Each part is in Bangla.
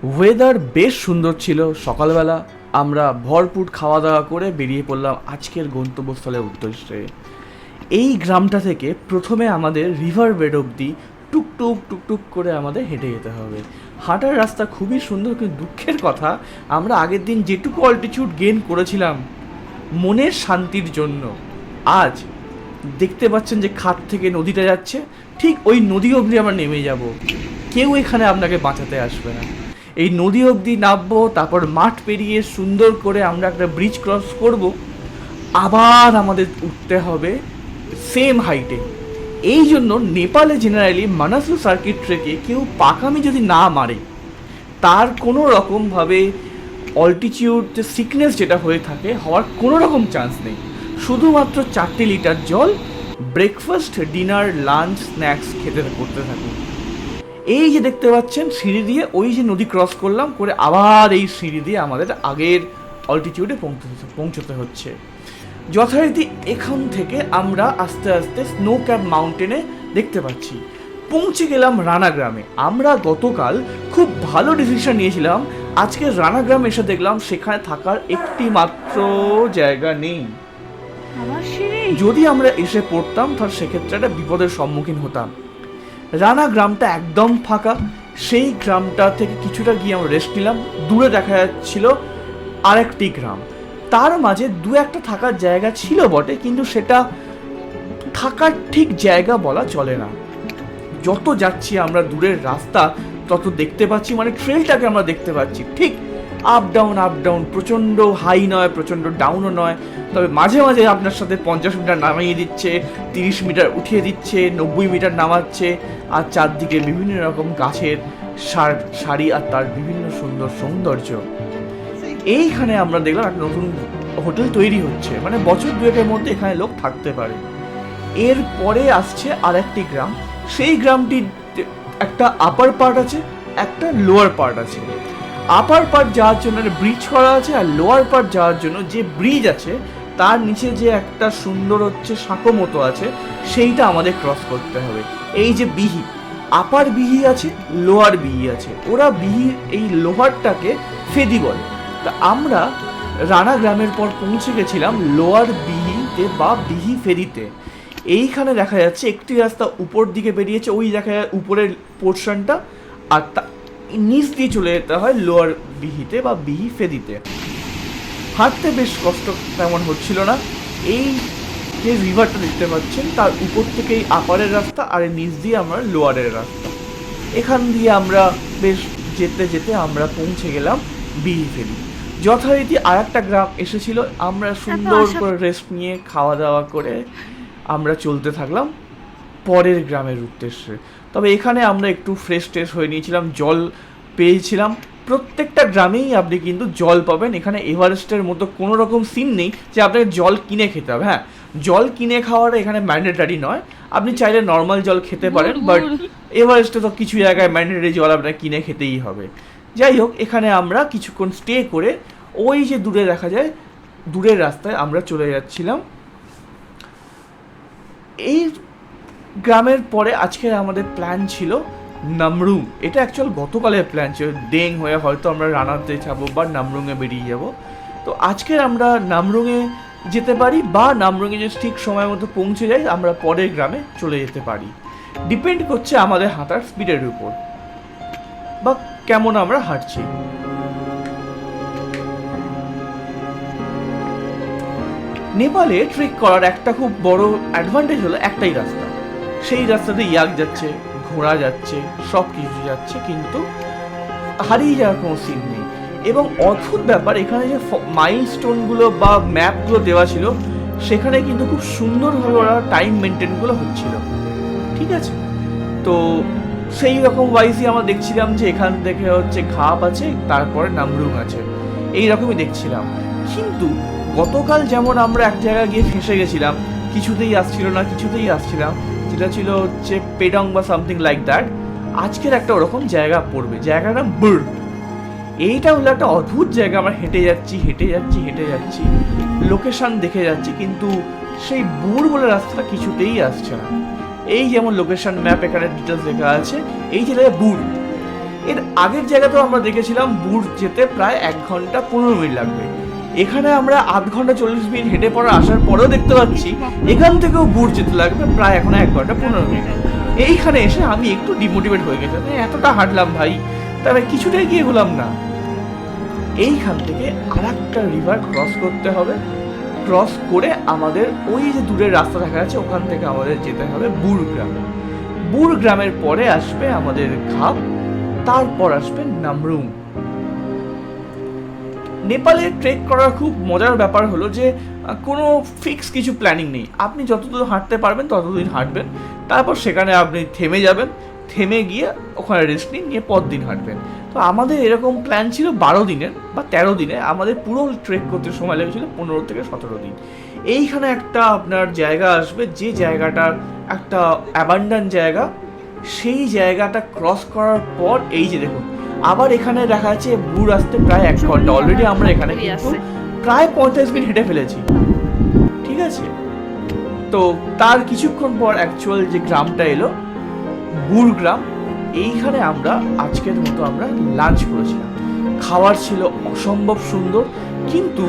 ওয়েদার বেশ সুন্দর ছিল। সকালবেলা আমরা ভরপুর খাওয়া দাওয়া করে বেরিয়ে পড়লাম আজকের গন্তব্যস্থলের উদ্দেশ্যে। এই গ্রামটা থেকে প্রথমে আমাদের রিভার বেড অবধি টুকটুক টুকটুক করে আমাদের হেঁটে যেতে হবে। হাঁটার রাস্তা খুবই সুন্দর, কিন্তু দুঃখের কথা আমরা আগের দিন যেটুকু অল্টিটিউড গেইন করেছিলাম মনের শান্তির জন্য, আজ দেখতে পাচ্ছেন যে খাত থেকে নদীটা যাচ্ছে, ঠিক ওই নদী অবধি আমরা নেমে যাব। কেউ এখানে আপনাকে বাঁচাতে আসবে না। এই নদী অবধি নামবো, তারপর মাঠ পেরিয়ে সুন্দর করে আমরা একটা ব্রিজ ক্রস করব, আবার আমাদের উঠতে হবে সেম হাইটে। এই জন্য নেপালে জেনারেলি মানাসু সার্কিট ট্রেকে কেউ পাকামি যদি না মারে, তার কোনো রকমভাবে অল্টিটিউড যে সিকনেস যেটা হয়ে থাকে হওয়ার কোনো রকম চান্স নেই। শুধুমাত্র 4 লিটার জল, ব্রেকফাস্ট, ডিনার, লাঞ্চ, স্ন্যাক্স খেতে করতে থাকুন। এই যে দেখতে পাচ্ছেন সিঁড়ি দিয়ে, ওই যে নদী ক্রস করলাম করে আবার এই সিঁড়ি দিয়ে আমাদের আগের অল্টিটিউডে পৌঁছতে হচ্ছে। যথারীতি এখান থেকে আমরা আস্তে আস্তে স্নো ক্যাপ মাউন্টেনে দেখতে পাচ্ছি পৌঁছে গেলাম রানা গ্রামে। আমরা গতকাল খুব ভালো ডিসিশন নিয়েছিলাম, আজকে রানা গ্রাম এসে দেখলাম সেখানে থাকার একটি মাত্র জায়গা নেই। যদি আমরা এসে পড়তাম তাহলে সেক্ষেত্রে একটা বিপদের সম্মুখীন হতাম। রানা গ্রামটা একদম ফাঁকা। সেই গ্রামটা থেকে কিছুটা গিয়ে আমরা রেস্ট নিলাম। দূরে দেখা যাচ্ছিল আরেকটি গ্রাম, তার মাঝে দু একটা থাকার জায়গা ছিল বটে, কিন্তু সেটা থাকার ঠিক জায়গা বলা চলে না। যত যাচ্ছি আমরা দূরের রাস্তা তত দেখতে পাচ্ছি, মানে ট্রেলটাকে আমরা দেখতে পাচ্ছি ঠিক আপ ডাউন, প্রচণ্ড হাই নয়, প্রচণ্ড ডাউনও নয়, তবে মাঝে মাঝে আপনার সাথে 50 মিটার নামিয়ে দিচ্ছে, 30 মিটার উঠিয়ে দিচ্ছে, 90 মিটার নামাচ্ছে, আর চারদিকে বিভিন্ন রকম গাছের সারি আর তার বিভিন্ন সুন্দর সৌন্দর্য। এইখানে আমরা দেখলাম একটা নতুন হোটেল তৈরি হচ্ছে, মানে বছর দুয়েকের মধ্যে এখানে লোক থাকতে পারে। এরপরে আসছে আর একটি গ্রাম। সেই গ্রামটির একটা আপার পার্ট আছে, একটা লোয়ার পার্ট আছে। আপার পার্ট যাওয়ার জন্য ব্রিজ করা আছে, আর লোয়ার পার্ট যাওয়ার জন্য যে ব্রিজ আছে তার নিচে যে একটা সুন্দর হচ্ছে সাঁকো মতো আছে, সেইটা আমাদের ক্রস করতে হবে। এই যে বিহি, আপার বিহি আছে, লোয়ার বিহি আছে, ওরা বিহি এই লোহারটাকে ফেদি বলে। তা আমরা রানা গ্রামের পর পৌঁছে গেছিলাম লোয়ার বিহিতে বা বিহি ফেরিতে। এইখানে দেখা যাচ্ছে একটি রাস্তা উপর দিকে বেরিয়েছে, ওই দেখা যায় উপরের পোর্শনটা, আর নিচ দিয়ে চলে যেতে হয় লোয়ার বিহিতে বা বিহি ফেরিতে। হাঁটতে বেশ কষ্ট তেমন হচ্ছিল না। এই যে রিভারটা দেখতে পাচ্ছেন তার উপর থেকেই আপারের রাস্তা, আর নিচ দিয়ে আমরা লোয়ারের রাস্তা। এখান দিয়ে আমরা বেশ যেতে যেতে আমরা পৌঁছে গেলাম বিহি ফেরি। যথারীতি আর একটা গ্রাম এসেছিল, আমরা সুন্দর করে রেস্ট নিয়ে খাওয়া দাওয়া করে আমরা চলতে থাকলাম পরের গ্রামের উদ্দেশ্যে। তবে এখানে আমরা একটু ফ্রেশ হয়ে নিয়েছিলাম, জল পেয়েছিলাম। প্রত্যেকটা গ্রামেই আপনি কিন্তু জল পাবেন। এখানে এভারেস্টের মতো কোনো রকম সিন নেই যে আপনাকে জল কিনে খেতে হবে। হ্যাঁ, জল কিনে খাওয়াটা এখানে ম্যান্ডেটারি নয়, আপনি চাইলে নর্মাল জল খেতে পারেন, বাট এভারেস্টে তো কিছু জায়গায় ম্যান্ডেটারি জল আপনাকে কিনে খেতেই হবে। যাই হোক, এখানে আমরা কিছুক্ষণ স্টে করে ওই যে দূরে দেখা যায় দূরের রাস্তায় আমরা চলে যাচ্ছিলাম। এই গ্রামের পরে আজকে আমাদের প্ল্যান ছিল নামরুং। এটা অ্যাকচুয়াল গতকালের প্ল্যান ছিল, ডেং হয়ে হয়তো আমরা রানাতে যাবো বা নামরুংয়ে বেরিয়ে যাব। তো আজকে আমরা নামরুংয়ে যেতে পারি, বা নামরুংয়ে যদি ঠিক সময় মতো পৌঁছে যাই আমরা পরের গ্রামে চলে যেতে পারি। ডিপেন্ড করছে আমাদের হাঁটার স্পিডের উপর বা কেমন আমরা হাঁটছি। নেপালে ট্রেক করার একটা খুব বড় অ্যাডভান্টেজ হলো একটাই রাস্তা, সেই রাস্তাতে ইয়াক যাচ্ছে, ঘোড়া যাচ্ছে, সব কিছু যাচ্ছে, কিন্তু হারিয়ে যাওয়ার কোনো সিন নেই। এবং অদ্ভুত ব্যাপার, এখানে যে মাইলস্টোনগুলো বা ম্যাপগুলো দেওয়া ছিল সেখানে কিন্তু খুব সুন্দরভাবে ওরা টাইম মেনটেনগুলো হচ্ছিল। ঠিক আছে, তো সেই রকম ওয়াইজই আমরা দেখছিলাম যে এখান থেকে হচ্ছে ঘাপ আছে, তারপরে নামরুং আছে, এইরকমই দেখছিলাম। কিন্তু গতকাল যেমন আমরা এক জায়গায় গিয়ে ফেঁসে গেছিলাম, কিছুতেই আসছিলাম, যেটা ছিল হচ্ছে পেডং বা সামথিং লাইক দ্যাট, আজকের একটা ওরকম জায়গা পড়বে, জায়গার নাম বুর্ড। এইটা হলো একটা অদ্ভুত জায়গা। আমরা হেঁটে যাচ্ছি, লোকেশন দেখে যাচ্ছি, কিন্তু সেই বুড় বলে রাস্তাটা কিছুতেই আসছে না। এই যেমন লোকেশন ম্যাপ এখানে ডিটেলস লেখা আছে, এই যে বুড়, এর আগের জায়গাতেও আমরা দেখেছিলাম বুড় যেতে প্রায় 1 ঘন্টা 15 মিনিট লাগবে। এখানে আমরা 8 ঘন্টা 40 মিনিট হেঁটে পড়ে আসার পরেও দেখতে পাচ্ছি এখান থেকেও বুড় যেতে লাগবে প্রায় এখন 1 ঘন্টা 15 মিনিট। এইখানে এসে আমি একটু ডিমোটিভেট হয়ে গেছি, এতটা হাঁটলাম ভাই, তবে কিছুটাই গিয়ে হলাম না। এইখান থেকে আরেকটা রিভার ক্রস করতে হবে, ক্রস করে আমাদের ওই যে দূরের রাস্তা দেখা যাচ্ছে ওখান থেকে আমাদের যেতে হবে বুড়গ্রামে। বুড়গ্রামের পরে আসবে আমাদের ঘাপ, তারপর আসবে নামরুং। নেপালে ট্রেক করার খুব মজার ব্যাপার হলো যে কোনো ফিক্স কিছু প্ল্যানিং নেই, আপনি যতদূর হাঁটতে পারবেন ততদিন হাঁটবেন, তারপর সেখানে আপনি থেমে যাবেন, থেমে গিয়ে ওখানে রেস্ট নিয়ে পরদিন হাঁটবেন। তো আমাদের এরকম প্ল্যান ছিল 12 দিনের বা 13 দিনে, আমাদের পুরো ট্রেক করতে সময় লেগেছিল 15 থেকে 17 দিন। এইখানে একটা আপনার জায়গা আসবে, যে জায়গাটা একটা অ্যাবান্ডান জায়গা, সেই জায়গাটা ক্রস করার পর এই যে দেখুন আবার এখানে দেখা যাচ্ছে বুড় আসতে প্রায় 1 ঘন্টা, অলরেডি আমরা এখানে কিন্তু প্রায় 45 মিনিট হেঁটে ফেলেছি, ঠিক আছে। তো তার কিছুক্ষণ পর অ্যাকচুয়াল যে গ্রামটা এলো বুড়গ্রাম, এইখানে আমরা আজকের মতো আমরা লাঞ্চ করেছিলাম। খাবার ছিল অসম্ভব সুন্দর, কিন্তু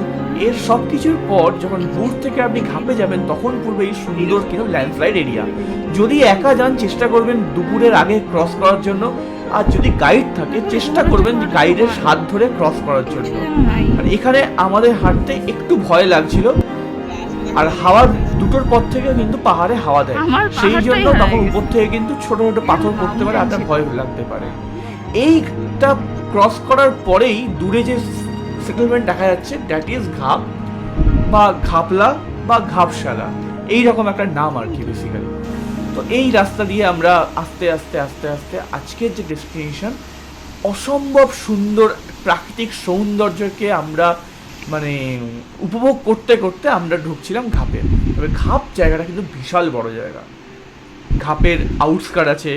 এর সব কিছুর পর যখন বুড় থেকে আপনি ঘাপে যাবেন তখন পূর্বে এই সুন্দর কিন্তু ল্যান্ডস্লাইড এরিয়া। যদি একা যান চেষ্টা করবেন দুপুরের আগে ক্রস করার জন্য, আর যদি গাইড থাকে চেষ্টা করবেন গাইডের হাত ধরে ক্রস করার জন্য। আর এখানে আমাদের হাঁটতে একটু ভয় লাগছিল, আর হাওয়া দুটোর পর থেকে কিন্তু পাহাড়ে হাওয়া দেয়, সেই জন্য তখন উপর থেকে কিন্তু ছোট ছোট পাথর পড়তে পারে, আপনার ভয় লাগতে পারে। এইটা ক্রস করার পরেই দূরে যে সেটেলমেন্ট দেখা যাচ্ছে দ্যাট ইজ ঘাপ বা ঘাপলা বা ঘাপশালা, এইরকম একটা নাম আর কি বেসিক্যালি। তো এই রাস্তা দিয়ে আমরা আস্তে আস্তে আস্তে আস্তে আজকের যে ডেস্টিনেশন, অসম্ভব সুন্দর প্রাকৃতিক সৌন্দর্যকে আমরা মানে উপভোগ করতে করতে আমরা ঢুকছিলাম ঘাপে। তবে ঘাপ জায়গাটা কিন্তু বিশাল বড় জায়গা। ঘাপের আউটস্কার্ট আছে,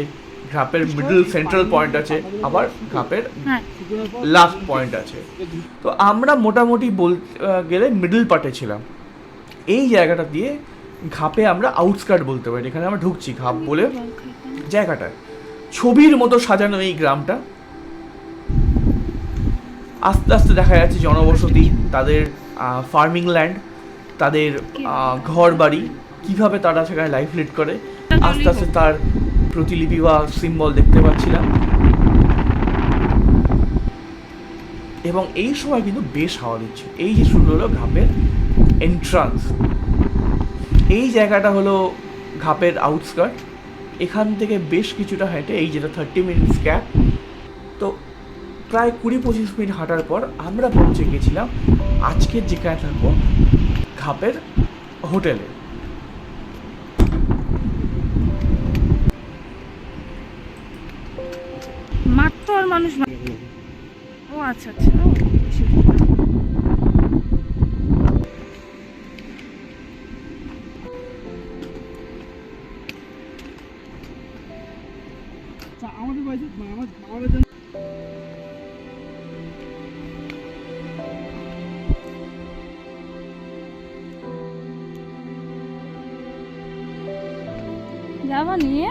ঘাপের মিডল সেন্ট্রাল পয়েন্ট আছে, আবার ঘাপের লাস্ট পয়েন্ট আছে। তো আমরা মোটামুটি বলতে গেলে মিডল পার্টে ছিলাম। এই জায়গাটা দিয়ে ঘাপে আমরা আউটস্কার্ট বলতে পারি, এখানে আমরা ঢুকছি ঘাপ বলে জায়গাটায়। ছবির মতো সাজানো এই গ্রামটা, আস্তে আস্তে দেখা যাচ্ছে জনবসতি, তাদের ফার্মিং ল্যান্ড, তাদের ঘর বাড়ি, কীভাবে তারা সেখানে লাইফ লিড করে, আস্তে আস্তে তার প্রতিলিপি বা সিম্বল দেখতে পাচ্ছিলাম। এবং এই সময় কিন্তু বেশ হাওয়া দিচ্ছে। এই যে শুরু হলো ঘাপের এন্ট্রান্স, এই জায়গাটা হলো ঘাপের আউটস্কার্ট। এখান থেকে বেশ কিছুটা হেঁটে এই যেটা 30 মিনিটস ক্যাব, তো প্রায় 20-25 মিনিট হাঁটার পর আমরা পৌঁছে গেছিলাম আজকের যেখানে থাকবো ঘাপের হোটেলে। মাত্র আর মানুষ, ও আচ্ছা আচ্ছা, আমাদের বাড়িতে আমাদের যাবা নিয়ে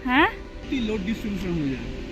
হ্যাঁ লোড ডিস্ট্রিবিউশন হয়ে যায়।